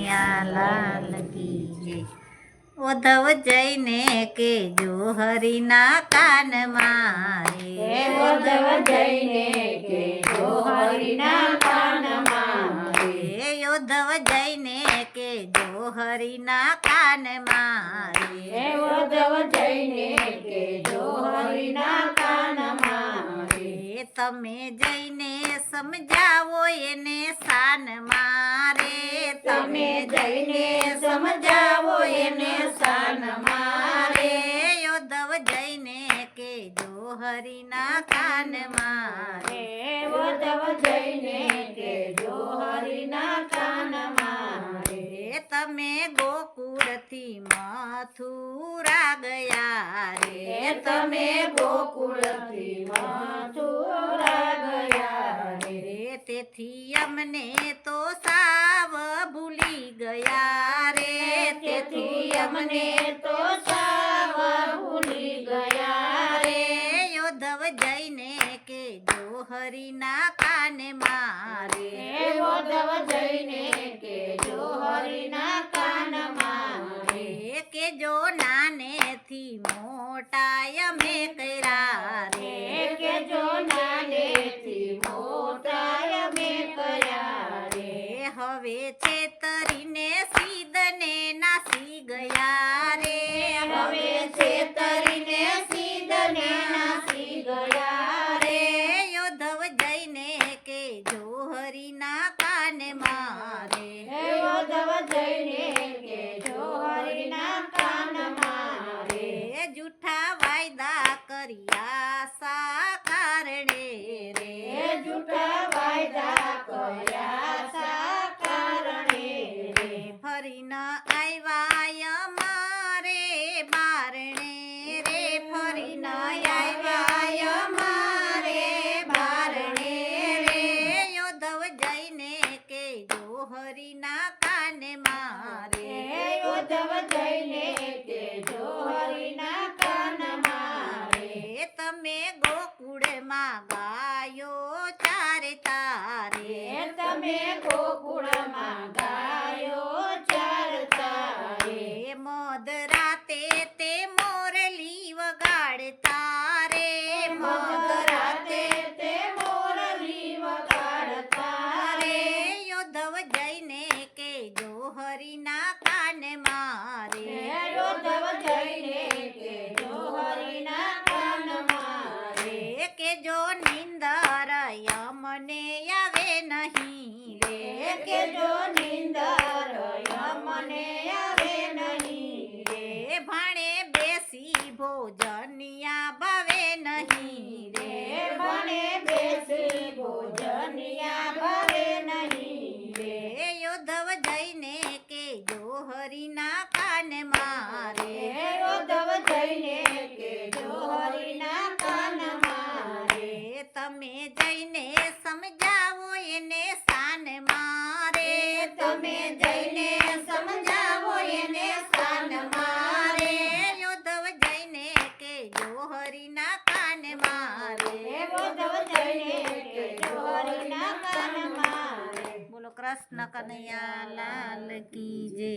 કનૈયા લાલ કી જય। ઉદ્ધવ જઈને કેજો હરિના કાનમાં રે, ઉદ્ધવ જઈને કેજો હરિના કાનમાં રે, ઉદ્ધવ જઈને કેજો હરિના કાનમાં રે, ઉદ્ધવ જઈને કેજો હરિના કાનમાં રે, તમે જઈને સમજાવો એને શાન મારે, તમે જઈને સમજાવો એને શાન મારે, ઉદ્ધવ જઈને કેજો હરિના કાનમાં રે, ઉદ્ધવ જઈને કેજો હરિના કાનમાં રે, તમે ગોકુળથી મથુરા ગયા રે, તમે ગોકુળથી મથુરા ગયા રે, તેથી અમને તો સાવ ભૂલી ગયા રે, તેથી અમને તો સાવ ભૂલી ગયા રે, ઉદ્ધવ જઈને કેજો હરિના કાનમાં રે, ઉદ્ધવ જઈને કેજો હરિના કાનમાં રે, કેજો નાનેથી મોટા અમે કર્યા રે, કેજો નાનેથી મોટા અમે કર્યા રે, હવે છેતરીને સીધને નાસી ગયા રે, હવે છેતરીને સીધને નાસી ગયા રે, ઉદ્ધવ જઈને કેજો હરિના કાનમાં રે, ઉદ્ધવ જઈને કેજો હરિના કાનમાં રે, જૂઠા વાયદા કર્યા સા કારણે રે, જૂઠા વાયદા કર્યા સા કારણે રે, ફરીને આવ્યા અમારે બારણે રે, ફરીને આવ્યા અમારે બારણે રે, ઉદ્ધવ જઈને કેજો હરિના કાનમાં રે, ઉદ્ધવ જઈને કેજો હરિના કાનમાં રે, તમે ગોકુળમાં ગાયો ચારે તારે, તમે ગોકુળમાં ગાયો ચારતા રે, મધરાતે તે મોરલી વગાડતા રે, મધરાતે તે મોરલી વગાડતા રે, ઉદ્ધવ જઈને કેજો હરિના કાનમાં રે, ઉદ્ધવ જઈને કેજો હરિના કાનમાં રે, કેજો નિંદર યમને આવે નહીં રે, કેજો નિંદર યમને આવે નહીં રે, ભાણે બેસી ભોજનિયા ભાવે નહીં રે, ભણે બેસી ભોજનિયા ભાવે નહીં રે, ઉદ્ધવ જઈને કેજો હરિના કાનમાં રે, ઉદ્ધવ જઈને કેજો હરિના કાનમાં રે, તમે જઈને સમજાવો એને શાન મારે, તમે જઈને સમજાવો એને શાન મારે, ઉદ્ધવ જઈને કેજો હરિના કાનમાં રે, ઉદ્ધવ જઈને કેજો હરિના કાનમાં બોલો કૃષ્ણ કનૈયા લાલ કી જય।